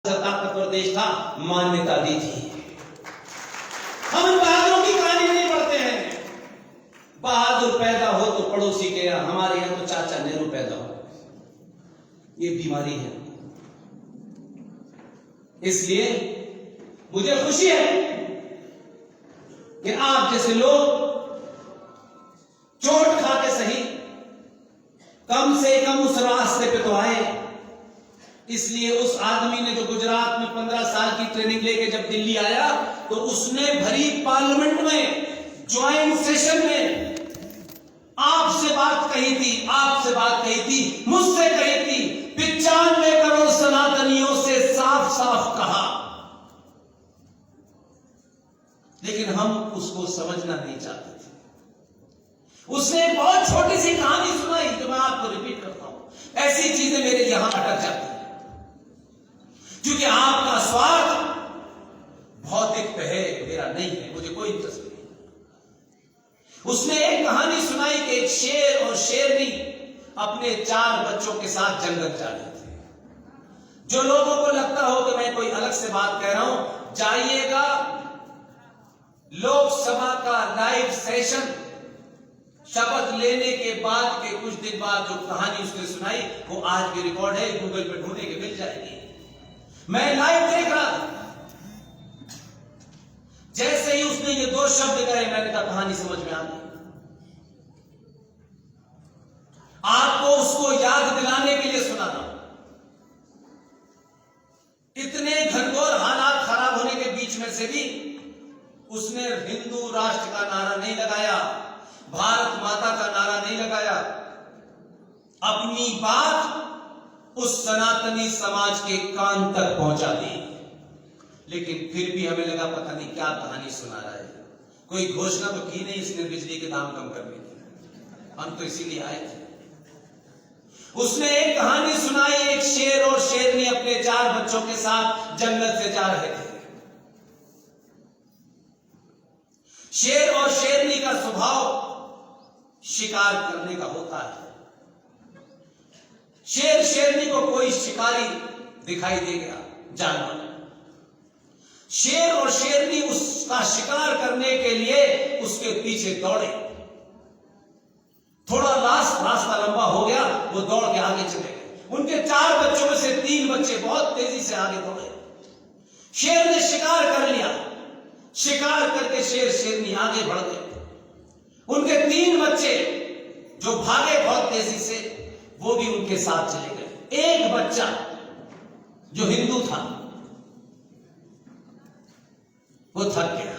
ताकतवर देश था, मान्यता दी थी। हम इन बहादुरों की कहानी नहीं पढ़ते हैं। बहादुर पैदा हो तो पड़ोसी के यहाँ, हमारे यहाँ तो चाचा नेहरू पैदा हो। ये बीमारी है। इसलिए मुझे खुशी है कि आप जैसे लोग चोट खा के सही कम से कम उस रास्ते पे तो आए। इसलिए उस आदमी ने जो गुजरात में 15 साल की ट्रेनिंग लेके जब दिल्ली आया तो उसने भरी पार्लियामेंट में ज्वाइंट सेशन में आपसे बात कही थी, मुझसे कही थी, 95 करोड़ सनातनियों से साफ साफ कहा। लेकिन हम उसको समझना नहीं चाहते थे। उसने एक बहुत छोटी सी कहानी सुनाई जो मैं आपको रिपीट करता हूं। ऐसी चीजें मेरे यहां अटक जाती हैं क्योंकि आपका स्वार्थ भौतिक पे है, मेरा नहीं है, मुझे कोई इंटरेस्ट नहीं। उसने एक कहानी सुनाई कि एक शेर और शेरनी अपने 4 बच्चों के साथ जंगल जा रहे थे। जो लोगों को लगता हो कि मैं कोई अलग से बात कह रहा हूं, जाइएगा लोकसभा का लाइव सेशन शपथ लेने के बाद के कुछ दिन बाद जो कहानी उसने सुनाई वो आज की रिकॉर्ड है, गूगल पे ढूंढने के मिल जाएगी। मैं लाइव देख रहा था। जैसे ही उसने ये 2 शब्द कहे मैंने कहा कहानी समझ में आ गई। आपको उसको याद दिलाने के लिए सुना था। इतने घनघोर हालात खराब होने के बीच में से भी उसने हिंदू राष्ट्र का नारा नहीं लगाया, भारत माता का नारा नहीं लगाया। अपनी बात उस सनातनी समाज के कान तक पहुंचा दी। लेकिन फिर भी हमें लगा पता नहीं क्या कहानी सुना रहा है। कोई घोषणा तो की नहीं इसने बिजली के दाम कम करने की, हम तो इसीलिए आए थे। उसने एक कहानी सुनाई, एक शेर और शेरनी अपने 4 बच्चों के साथ जंगल से जा रहे थे। शेर और शेरनी का स्वभाव शिकार करने का होता है। शेर शेरनी को कोई शिकारी दिखाई दे गया जानवर, शेर और शेरनी उसका शिकार करने के लिए उसके पीछे दौड़े। थोड़ा रास्ता लंबा हो गया, वो दौड़ के आगे चले गए। उनके 4 बच्चों में से 3 बच्चे बहुत तेजी से आगे दौड़े। शेर ने शिकार कर लिया। शिकार करके शेर शेरनी आगे बढ़ गए। उनके 3 बच्चे जो भागे बहुत तेजी से वो भी उनके साथ चले गए। एक बच्चा जो हिंदू था वो थक गया,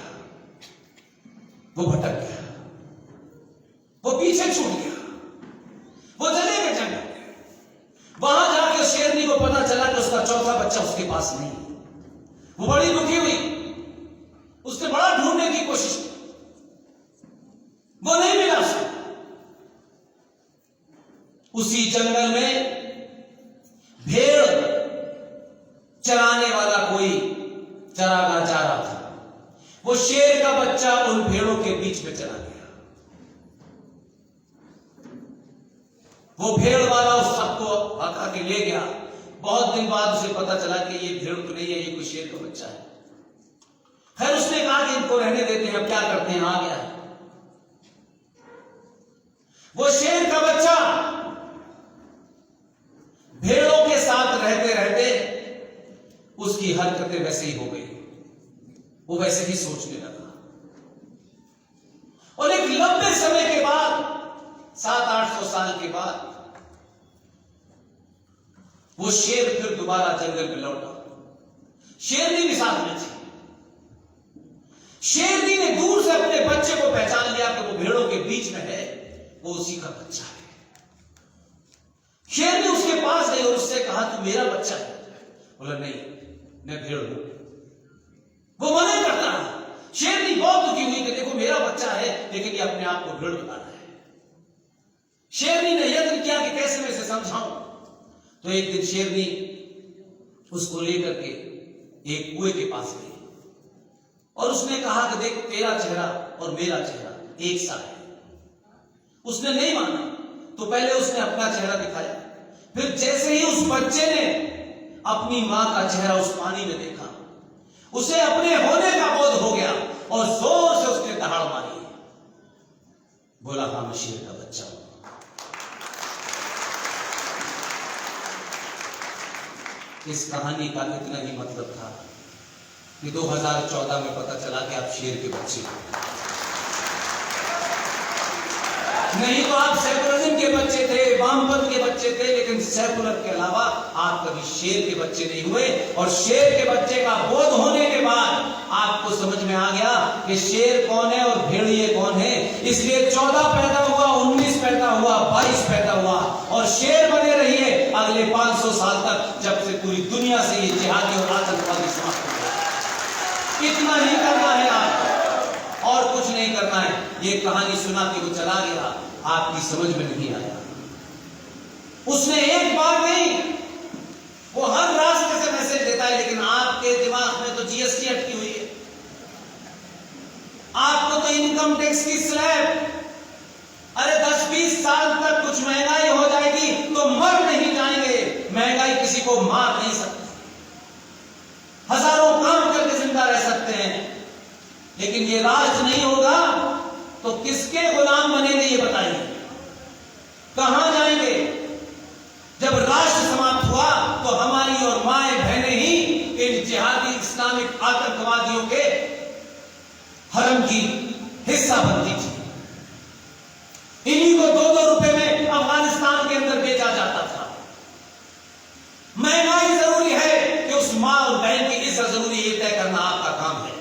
वो भटक गया, वो पीछे छूट गया, वो चले गए जंगल। वहां जाकर शेरनी को पता चला कि उसका चौथा बच्चा उसके पास नहीं। वो बड़ी दुखी हुई। उसने बड़ा ढूंढने की कोशिश की, वो नहीं मिला उसे। उसी जंगल में भेड़ चराने वाला कोई चरागाह जा रहा था। वो शेर का बच्चा उन भेड़ों के बीच में चला गया। वो भेड़ वाला उस सबको हका के ले गया। बहुत दिन बाद उसे पता चला कि ये भेड़ तो नहीं है, ये कोई शेर का बच्चा है। खैर उसने कहा कि इनको रहने देते हैं, अब क्या करते हैं, आ गया है। वो शेर का बच्चा भेड़ों के साथ रहते रहते उसकी हरकतें वैसे ही हो गई। वो वैसे ही सोचने लगा। और एक लंबे समय के बाद, 700-800 साल के बाद, वो शेर फिर दोबारा जंगल में लौटा। शेरनी भी साथ में थी। शेरनी ने दूर से अपने बच्चे को पहचान लिया कि वो भेड़ों के बीच में है, वो उसी का बच्चा है। शेरनी उसके पास गई और उससे कहा तू मेरा बच्चा है। बोला नहीं, मैं भेड़ हूं। वो मना करता रहा। शेरनी बहुत दुखी हुई कि देखो मेरा बच्चा है लेकिन ये अपने आप को भेड़ बता रहा है। शेरनी ने यत्न किया कि कैसे मैं इसे समझाऊं। तो एक दिन शेरनी उसको लेकर के एक कुएं के पास गई और उसने कहा कि देख तेरा चेहरा और मेरा चेहरा एक सा है। उसने नहीं माना तो पहले उसने अपना चेहरा दिखाया। फिर जैसे ही उस बच्चे ने अपनी मां का चेहरा उस पानी में देखा, उसे अपने होने का बोध हो गया और जोर से उसने दहाड़ मारी, बोला हाँ मैं शेर का बच्चा हूं। इस कहानी का इतना ही मतलब था कि 2014 में पता चला कि आप शेर के बच्चे हैं। नहीं तो आप सेकुलरिज्म के बच्चे थे, वामपंथ के बच्चे थे, लेकिन सेकुलर के अलावा आप कभी शेर के बच्चे नहीं हुए। और शेर के बच्चे का बोध होने के बाद आपको समझ में आ गया कि शेर कौन है और भेड़िए कौन है। इसलिए 14 पैदा हुआ, 19 पैदा हुआ, 22 पैदा हुआ और शेर बने रहिए अगले 500 साल तक, जब से पूरी दुनिया से ये जिहादी और आतंकवादी समाप्त हो जाए। इतना ही करना है आपको और कुछ नहीं करना है। ये कहानी सुना के वो चला गया, आपकी समझ में नहीं आया। उसने एक बार नहीं, वो हर रास्ते से मैसेज देता है, लेकिन आपके दिमाग में तो जीएसटी अटकी हुई है, आपको तो इनकम टैक्स की स्लैब। अरे 10-20 साल तक कुछ महंगाई हो जाएगी तो मर नहीं जाएंगे, महंगाई किसी को मार नहीं सकती, हजारों काम करके जिंदा रह सकते हैं, लेकिन ये राज नहीं होगा तो किसके गुलाम बनेंगे ये बताइए, कहां जाएंगे। जब राष्ट्र समाप्त हुआ तो हमारी और माए बहनें ही इन जिहादी इस्लामिक आतंकवादियों के हरम की हिस्सा बनती थी। इन्हीं को 2-2 रुपए में अफगानिस्तान के अंदर बेचा जाता था। महंगाई जरूरी है कि उस मां और बहन की इज्जत जरूरी, ये तय करना आपका काम है।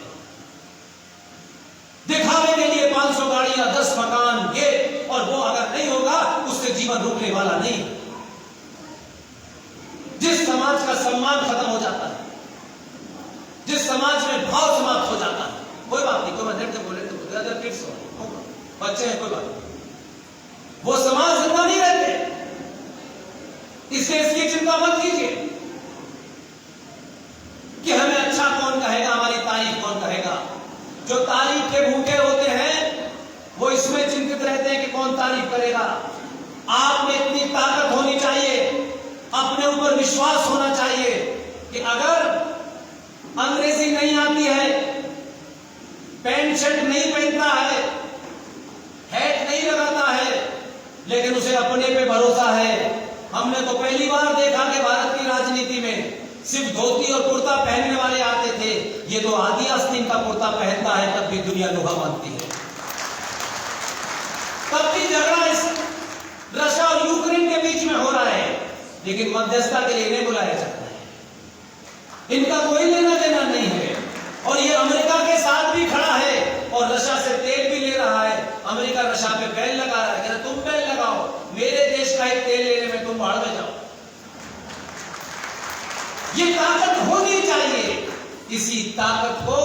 दिखावे के लिए 500 गाड़ियां, 10 मकान, ये और वो अगर नहीं होगा उससे जीवन रुकने वाला नहीं। जिस समाज का सम्मान खत्म हो जाता है, जिस समाज में भाव समाप्त हो जाता है, कोई बात नहीं, कोई मदद से बोले तो अदर किड्स हो, बच्चे हैं, कोई बात नहीं, वो समाज जिंदा नहीं रहते। इसलिए इसकी चिंता मत कीजिए कि हमें अच्छा कौन कहेगा, हमारी तारीफ कौन कहेगा। जो तारीफ के भूखे होते हैं वो इसमें चिंतित रहते हैं कि कौन तारीफ करेगा। आप में इतनी ताकत होनी चाहिए, अपने ऊपर विश्वास होना चाहिए कि अगर अंग्रेजी नहीं आती है, पैंट शर्ट नहीं पहनता है, हैट नहीं लगाता है, लेकिन उसे अपने पे भरोसा है। हमने तो पहली बार देखा कि भारत की राजनीति में सिर्फ धोती और कुर्ता पहनने वाले आते थे। ये तो आदि आस्तीन का कुर्ता पहनता है तब भी दुनिया लोहा मानती है। तब भी झगड़ा इस रशिया और यूक्रेन के बीच में हो रहा है, लेकिन मध्यस्थता के लिए इन्हें बुलाया जाता है। इनका कोई लेना देना नहीं है और ये अमेरिका के साथ भी खड़ा है और रशिया से तेल भी ले रहा है। अमेरिका रशिया पे बैन लगा रहा है, कहता तुम बैन लगाओ, मेरे देश का ही तेल लेने में तुम बाढ़ में जाओ। ये ताकत होनी चाहिए, इसी ताकत को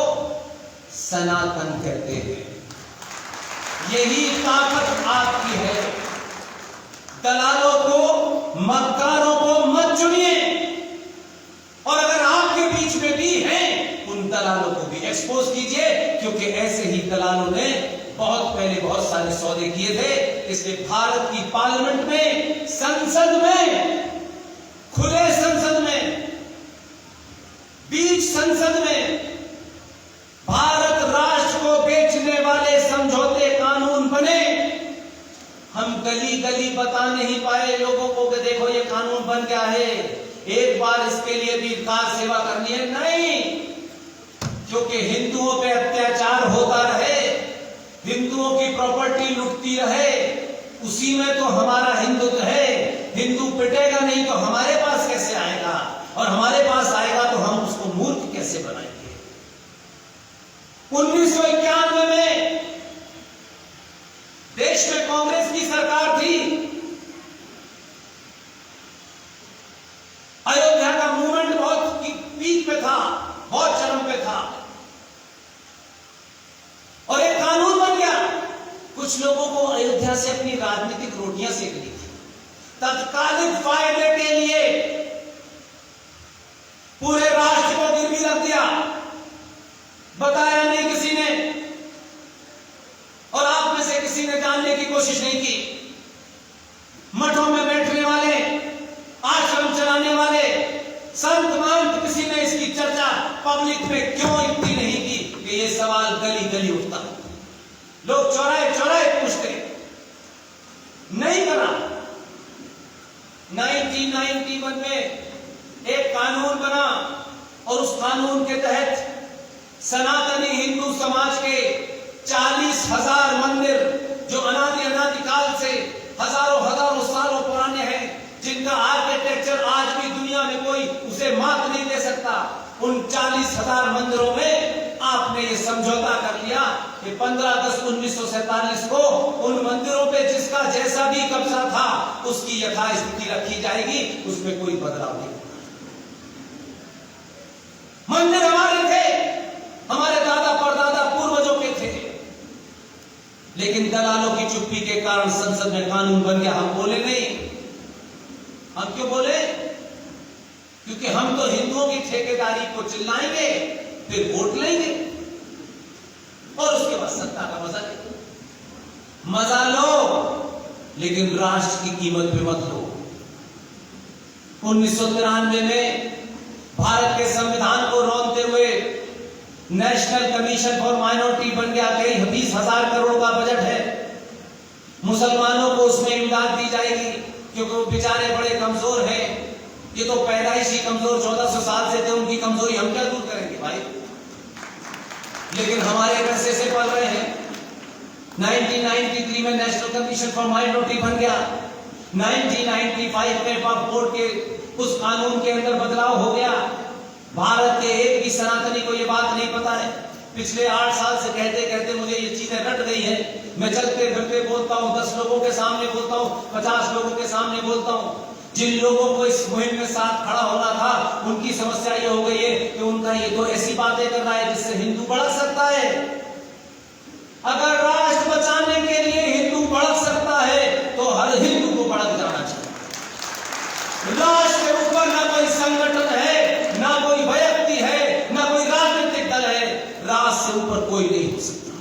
सनातन कहते हैं। यही ताकत आपकी है। दलालों को, मक्कारों को मत चुनिए, और अगर आपके बीच में भी हैं उन दलालों को भी एक्सपोज कीजिए, क्योंकि ऐसे ही दलालों ने बहुत पहले बहुत सारे सौदे किए थे। इसलिए भारत की पार्लियामेंट में, संसद में, खुले संसद में, बीच संसद में भारत राष्ट्र को बेचने वाले समझौते कानून बने। हम गली गली बता नहीं पाए लोगों को कि देखो ये कानून बन गया है, एक बार इसके लिए भी कार सेवा करनी है, नहीं, क्योंकि हिंदुओं पे अत्याचार होता रहे, हिंदुओं की प्रॉपर्टी लुटती रहे, उसी में तो हमारा हिंदुत्व है। हिंदू पिटेगा नहीं तो हमारे पास कैसे आएगा, और हमारे पास आएगा तो हम उसको मूर्ख कैसे बनाएंगे। 1991 में देश में कांग्रेस की सरकार थी, अयोध्या का मूवमेंट बहुत पीक पे था, बहुत चरम पे था, और एक कानून बन गया। कुछ लोगों को अयोध्या से अपनी राजनीतिक रोटियां सेकनी थी। तत्कालिक फायदे के लिए पूरे राष्ट्र को गिरवी रख दिया, बताया नहीं किसी ने, और आप में से किसी ने जानने की कोशिश नहीं की। मठों में बैठने वाले, आश्रम चलाने वाले, संत पब्लिक में क्यों इतनी नहीं की कि ये सवाल गली गली उठता, लोग चौराहे चौराहे पूछते, नहीं करा। 1991 में एक कानून बना और उस कानून के तहत सनातनी हिंदू समाज के 40,000 मंदिर जो अनादिकाल से हजारों हजारों सालों पुराने हैं, जिनका आर्किटेक्चर आज भी दुनिया में कोई उसे मात नहीं दे सकता, उन 40,000 मंदिरों में आपने ये समझौता कर लिया कि 15/10/1947 को उन मंदिरों पे जिसका जैसा भी कब्जा था उसकी यथास्थिति रखी जाएगी, उसमें कोई बदलाव नहीं। मंदिर हमारे थे, हमारे दादा परदादा पूर्वजों के थे, लेकिन दलालों की चुप्पी के कारण संसद में कानून बन गया। हम बोले नहीं। हम क्यों बोले? क्योंकि हम तो हिंदुओं की ठेकेदारी को चिल्लाएंगे, फिर वोट लेंगे और उसके बाद सत्ता का मजा लेंगे। मजा लो, लेकिन राष्ट्र की कीमत पे मत लो। 1993 में भारत के संविधान को रौंदते हुए नेशनल कमीशन फॉर माइनॉरिटी बन गया। कई 20,000 करोड़ का बजट है। मुसलमानों को उसमें इमदाद दी जाएगी क्योंकि वो बेचारे बड़े कमजोर हैं। ये तो पैदाइशी कमजोर 1400 साल से थे, उनकी कमजोरी हम क्या दूर करेंगे भाई? लेकिन हमारे पैसे से पल रहे हैं। 1993 में नेशनल कमीशन फॉर माइनॉरिटी बन गया। 1995 में वक्फ बोर्ड के उस कानून के अंदर बदलाव हो गया। भारत के एक भी सनातनी को ये बात नहीं पता है। पिछले 8 साल से कहते कहते मुझे ये चीजें रट गई है। मैं चलते फिरते बोलता हूँ, 10 लोगों के सामने बोलता हूँ, 50 लोगों के सामने बोलता हूँ। जिन लोगों को इस मुहिम में साथ खड़ा होना था, उनकी समस्या ये हो गई है कि उनका ये तो ऐसी बातें कर रहा है जिससे हिंदू भड़क सकता है। अगर राष्ट्र बचाने के लिए हिंदू भड़क सकता है तो हर हिंदू को भड़क जाना चाहिए। राष्ट्र के ऊपर ना कोई संगठन है, ना कोई व्यक्ति है, ना कोई राजनीतिक दल है। राष्ट्र से ऊपर कोई नहीं हो सकता।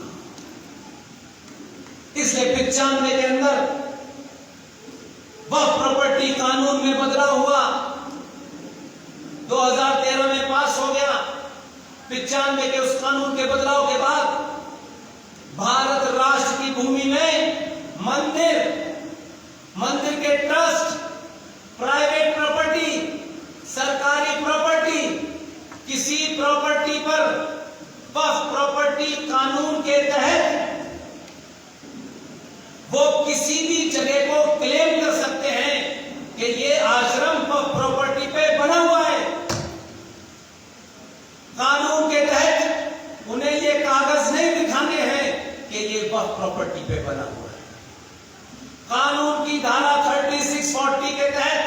इसलिए 95 के अंदर वक्फ प्रॉपर्टी कानून में बदलाव हुआ, 2013 में पास हो गया। 95 के उस कानून के बदलाव के बाद भारत राष्ट्र की भूमि में मंदिर के ट्रस्ट, प्राइवेट प्रॉपर्टी, सरकारी प्रॉपर्टी, किसी प्रॉपर्टी पर वक्फ प्रॉपर्टी कानून के तहत वो किसी भी जगह को क्लेम कर सकते हैं कि ये आश्रम वक्फ प्रॉपर्टी पे बना हुआ है। कानून के तहत उन्हें ये कागज नहीं दिखाने हैं कि ये वक्फ प्रॉपर्टी पे बना हुआ है। कानून की धारा 3640 के तहत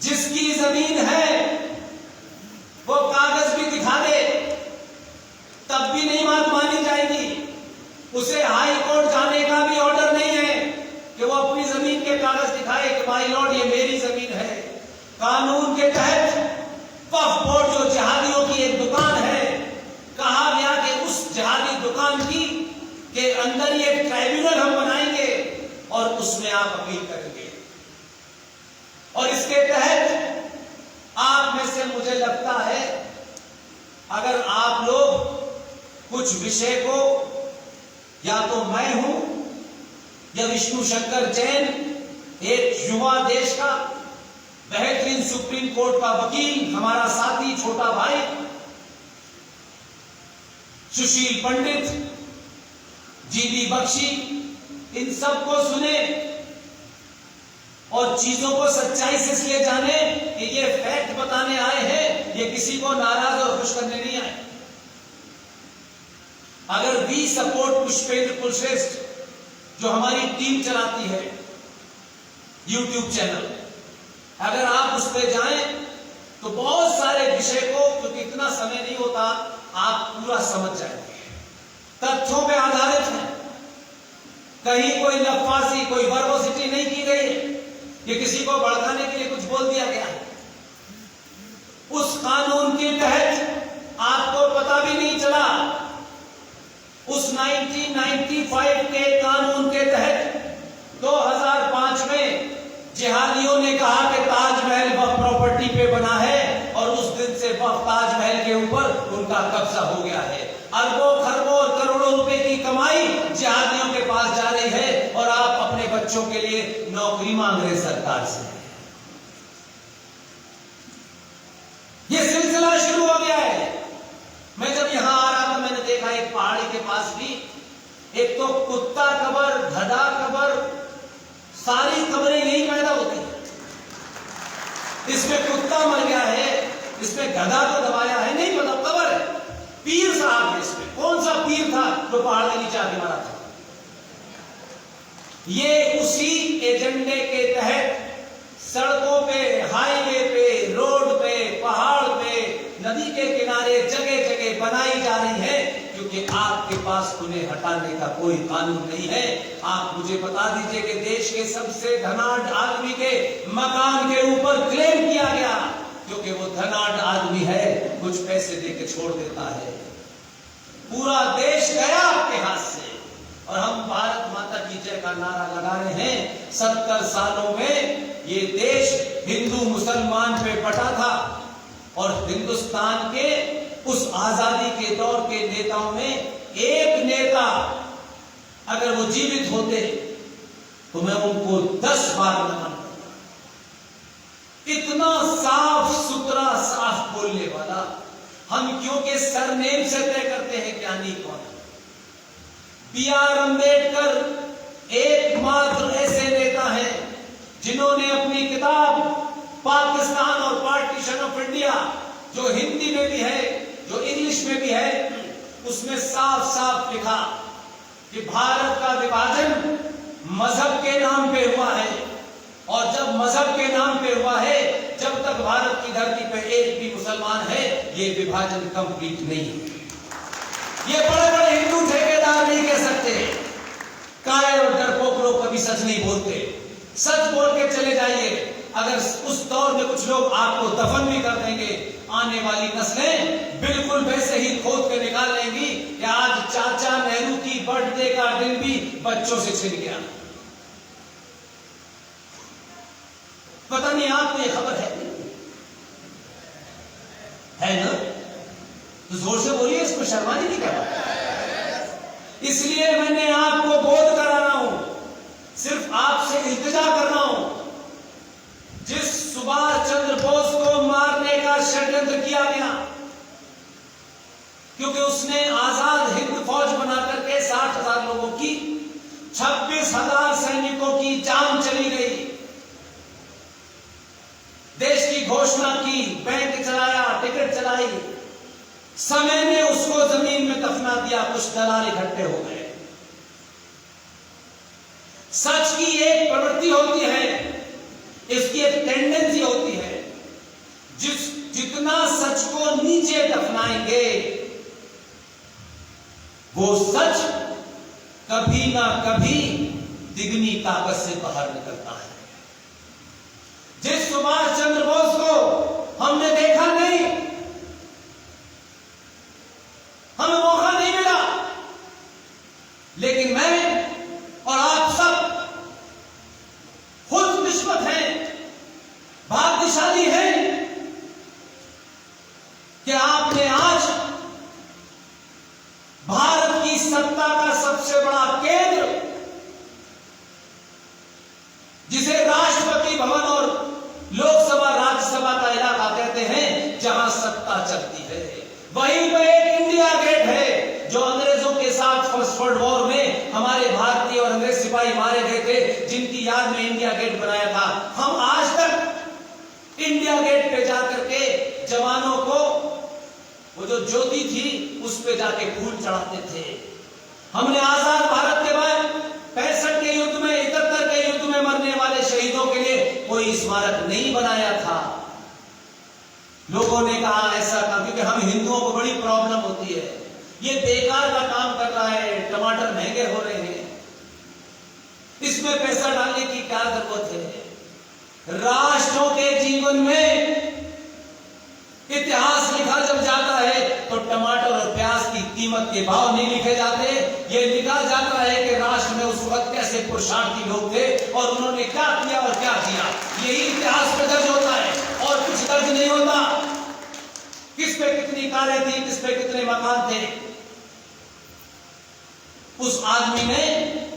जिसकी जमीन है वो कागज भी दिखा दे, तब भी नहीं बात मानी जाएगी। उसे हाई कोर्ट जाने का भी ऑर्डर नहीं है कि वो अपनी जमीन के कागज दिखाए कि भाई लॉर्ड ये मेरी जमीन है। कानून के तहत वक्फ बोर्ड जो जिहादियों की एक दुकान है, कहा गया कि उस जिहादी दुकान की के अंदर ये ट्राइब्यूनल हम बनाएंगे और उसमें आप अपील करेंगे। और इसके तहत आप में से मुझे लगता है अगर आप लोग कुछ विषय को, या तो मैं हूं या विष्णु शंकर जैन, एक युवा देश का बेहतरीन सुप्रीम कोर्ट का वकील, हमारा साथी छोटा भाई सुशील पंडित, जीबी बख्शी, इन सबको सुने और चीजों को सच्चाई से इसलिए जाने कि ये फैक्ट बताने आए हैं, ये किसी को नाराज और खुश करने नहीं आए। अगर वी सपोर्ट पुष्पेंद्र कुलश्रेष्ठ जो हमारी टीम चलाती है यूट्यूब चैनल, अगर आप उस पर जाएं तो बहुत सारे विषय को, क्योंकि इतना समय नहीं होता, आप पूरा समझ जाएंगे। तथ्यों पे आधारित है, कहीं कोई लफासी, कोई वर्बोसिटी नहीं की गई, ये किसी को भड़काने के लिए कुछ बोल दिया गया है। उस कानून के तहत आपको पता भी नहीं चला, उस 1995 के कानून के तहत 2005 में जिहादियों ने कहा कि ताजमहल वक्फ प्रॉपर्टी पे बना है और उस दिन का कब्जा हो गया है। अरबों खरबों और करोड़ों रुपए की कमाई जिहादियों के पास जा रही है और आप अपने बच्चों के लिए नौकरी मांग रहे सरकार से। ये सिलसिला शुरू हो गया है। मैं जब यहां आ रहा था मैंने देखा एक पहाड़ी के पास भी एक तो कुत्ता कबर, गधा कबर, सारी कब्रें यही पैदा होती है। इसमें कुत्ता मर गया है, इसमें गधा तो दबाया है, नहीं पता कबर है। पीर साहब है इसमें, कौन सा पीर था जो पहाड़ के नीचे आके मरा था। ये उसी एजेंडे के तहत सड़कों पे, हाईवे पे, रोड पे, पहाड़ पे, नदी के किनारे जगह जगह बनाई जा रही है, क्योंकि आपके पास उन्हें हटाने का कोई कानून नहीं है। आप मुझे बता दीजिए कि देश के सबसे धनाढ्य आदमी के मकान के ऊपर क्लेम किया गया, क्योंकि वो धनाढ्य आदमी है, कुछ पैसे देके छोड़ देता है। पूरा देश गया आपके हाथ से और हम भारत माता की जय का नारा लगा रहे हैं। 70 सालों में ये देश हिंदू मुसलमान पे बटा था और हिंदुस्तान के उस आजादी के दौर के नेताओं में एक नेता अगर वो जीवित होते तो मैं उनको 10 बार नमन करता। इतना साफ सुथरा, साफ बोलने वाला। हम क्योंकि सरनेम से तय करते हैं ज्ञानी कौन है। B.R. अम्बेडकर एकमात्र ऐसे नेता हैं जिन्होंने अपनी किताब पाकिस्तान और पार्टीशन ऑफ इंडिया, जो हिंदी में भी है, जो इंग्लिश में भी है, उसमें साफ साफ लिखा कि भारत का विभाजन मजहब के नाम पे हुआ है और जब मजहब के नाम पे हुआ है, जब तक भारत की धरती पे एक भी मुसलमान है, ये विभाजन कंप्लीट नहीं है। ये बड़े बड़े हिंदू ठेकेदार नहीं कह सकते। कायर और डरपोक लोग कभी सच नहीं बोलते। सच बोल के चले जाइए। अगर उस दौर में कुछ लोग आपको दफन भी कर देंगे, आने वाली नस्लें बिल्कुल वैसे ही खोद के निकाल लेंगी कि आज चाचा नेहरू की बर्थडे का दिन भी बच्चों से छिन गया। पता नहीं आपको ये खबर है ना? तो जोर से बोलिए, इसको शर्माने की क्या बात। इसलिए मैंने आपको बोध करा रहा हूं, सिर्फ आपसे इल्तिजा कर रहा हूं। जिस सुभाष चंद्र बोस को मारने का षड्यंत्र किया गया, क्योंकि उसने आजाद हिंद फौज बनाकर के 60,000 लोगों की, 26,000 सैनिकों की जान चली गई। देश की घोषणा की, बैंक चलाया, टिकट चलाई, समय ने उसको जमीन में दफना दिया। कुछ दलाल इकट्ठे हो गए। सच की एक प्रवृत्ति होती है, इसकी एक टेंडेंसी होती है। जितना सच को नीचे दफनाएंगे, वो सच कभी ना कभी दिगनी ताकत से बाहर निकलता है। जिस सुभाष चंद्र बोस को हमने देखा नहीं, हमें मौका नहीं मिला, लेकिन मैं और आप सब खुशकिस्मत हैं, भाग्यशाली हैं कि आपने आज भारत की सत्ता का सबसे बड़ा केंद्र, जिसे राष्ट्रपति भवन और लोकसभा राज्यसभा का इलाका कहते हैं, जहां सत्ता चलती है, वहीं पर एक इंडिया गेट है, जो अंग्रेजों के साथ फर्स्ट वर्ल्ड वॉर में हमारे भारतीय और अंग्रेज सिपाही मारे गए थे, जिनकी याद में इंडिया गेट बनाया था। हम आज तक इंडिया गेट पे जाकर के जवानों को, वो जो ज्योति थी उस पे जाके फूल चढ़ाते थे। हमने आजाद भारत के बाद 65 के युद्ध में, 71 के युद्ध में मरने वाले शहीदों के लिए कोई स्मारक नहीं बनाया था। लोगों ने कहा ऐसा काम, क्योंकि हम हिंदुओं को बड़ी प्रॉब्लम होती है, ये बेकार का काम कर रहा है, टमाटर महंगे हो रहे हैं, इसमें पैसा डालने की क्या जरूरत है। राष्ट्रों के जीवन में इतिहास लिखा जब जाता है तो टमाटर और प्याज की कीमत के भाव नहीं लिखे जाते। ये लिखा जाता है कि राष्ट्र में उस वक्त कैसे पुरुषार्थी लोग थे और उन्होंने क्या किया और क्या किया। यही इतिहास में दर्ज होता है और कुछ दर्ज नहीं होता। किस पे कितनी कितनी कारें थी, किस पे कितने मकान थे। उस आदमी ने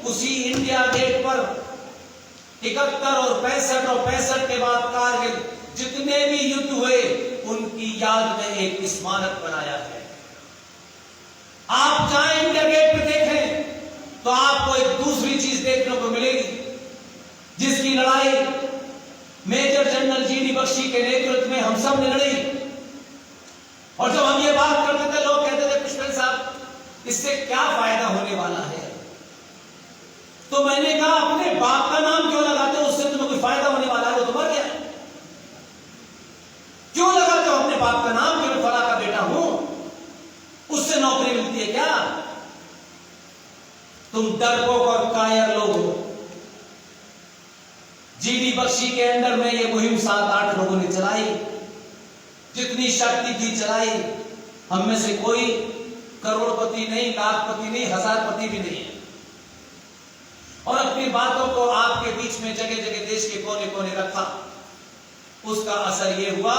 उसी इंडिया गेट पर 71 और 65 और 65 के बाद कारगिल जितने भी युद्ध हुए उनकी याद में एक स्मारक बनाया है। आप जाएं इंडिया गेट पे देखें तो आपको एक दूसरी चीज देखने को मिलेगी, जिसकी लड़ाई मेजर जनरल जीडी बख्शी के नेतृत्व में हम सब ने लड़ी। और जब हम ये बात करते थे लोग कहते थे पुष्पेंद्र साहब इससे क्या फायदा होने वाला है, तो मैंने कहा अपने बाप का नाम क्यों लगाते हो, उससे तुम्हें कोई फायदा होने वाला है, वो तो मर गया। क्यों लगाते हो अपने बाप का नाम, क्यों फला का बेटा हूं, उससे नौकरी मिलती है क्या? तुम डरपोक और कायर लोग हो। जीडी बख्शी के अंडर में ये मुहिम 7-8 लोगों ने चलाई, जितनी शक्ति थी चलाई। हम में से कोई करोड़पति नहीं, लाखपति नहीं, हजारपति भी नहीं है। और अपनी बातों को आपके बीच में जगह जगह देश के कोने कोने रखा। उसका असर यह हुआ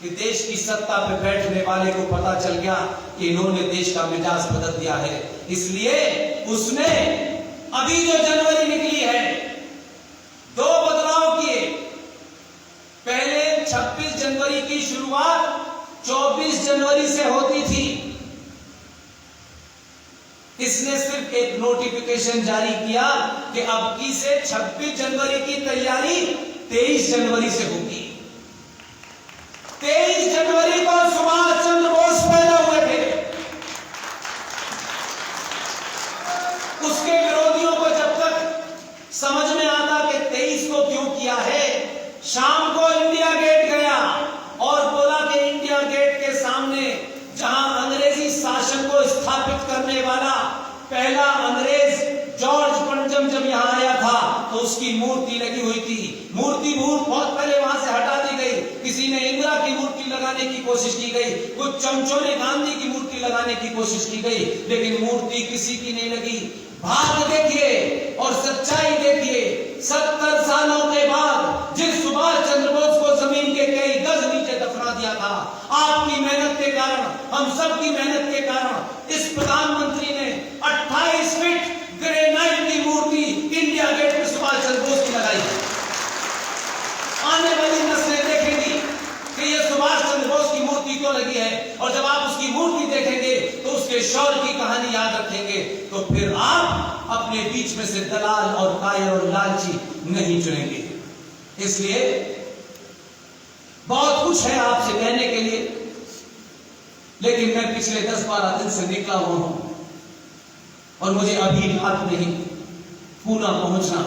कि देश की सत्ता पे बैठने वाले को पता चल गया कि इन्होंने देश का मिजाज बदल दिया है। इसलिए उसने अभी जो जनवरी निकली है 2 बदलाव किए। पहले 26 जनवरी की शुरुआत 24 जनवरी से होती थी। इसने सिर्फ एक नोटिफिकेशन जारी किया कि अब की से 26 जनवरी की तैयारी 23 जनवरी से होगी। 23 जनवरी को सुभाष चंद्र बोस पैदा हुए थे। उसके विरोधियों को जब तक समझ में आता कि 23 को क्यों किया है, शाम को इंडिया गेट गया और बोला कि इंडिया गेट के सामने जहां अंग्रेजी शासन को स्थापित करने वाला पहला अंग्रेज जॉर्ज पंचम जब यहां आया था तो उसकी मूर्ति लगी हुई थी। मूर्ति बहुत पहले वहां से हटा दी गई। किसी ने इंदिरा की मूर्ति लगाने की कोशिश की गई, कुछ चमचों ने गांधी की मूर्ति लगाने की कोशिश की गई, लेकिन मूर्ति किसी की नहीं लगी। भाग देखिए और सच्चाई देखिए। 70 सालों के बाद जिस सुभाष चंद्र बोस को जमीन के कई गज नीचे दफना दिया था, आपकी मेहनत के कारण, हम सब की मेहनत के कारण इस प्रधानमंत्री ने 28 फीट ग्रेनाइट की मूर्ति इंडिया गेट पे सुभाष चंद्र बोस की लगाई। आने वाली नस्लें देखेंगी कि ये सुभाष चंद्र बोस की मूर्ति क्यों लगी है, और जब आप उसकी मूर्ति देखेंगे तो उसके शौर्य की कहानी याद रखेंगे, तो फिर आप अपने बीच में से दलाल और कायर और लालची नहीं चुनेंगे। इसलिए बहुत कुछ है आपसे कहने के लिए, लेकिन मैं पिछले 10-12 दिन से निकला हुआ हूं और मुझे अभी रात में ही पूना पहुंचना।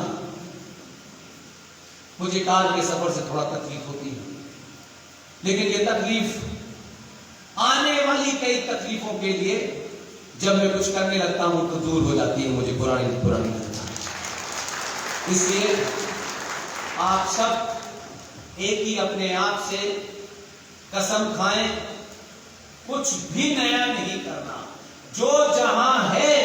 मुझे कार के सफर से थोड़ा तकलीफ होती है, लेकिन ये तकलीफ आने वाली कई तकलीफों के लिए जब मैं कुछ करने लगता हूं तो दूर हो जाती है मुझे पुरानी लगता है। इसलिए आप सब एक ही अपने आप से कसम खाएं, कुछ भी नया नहीं करना। जो जहां है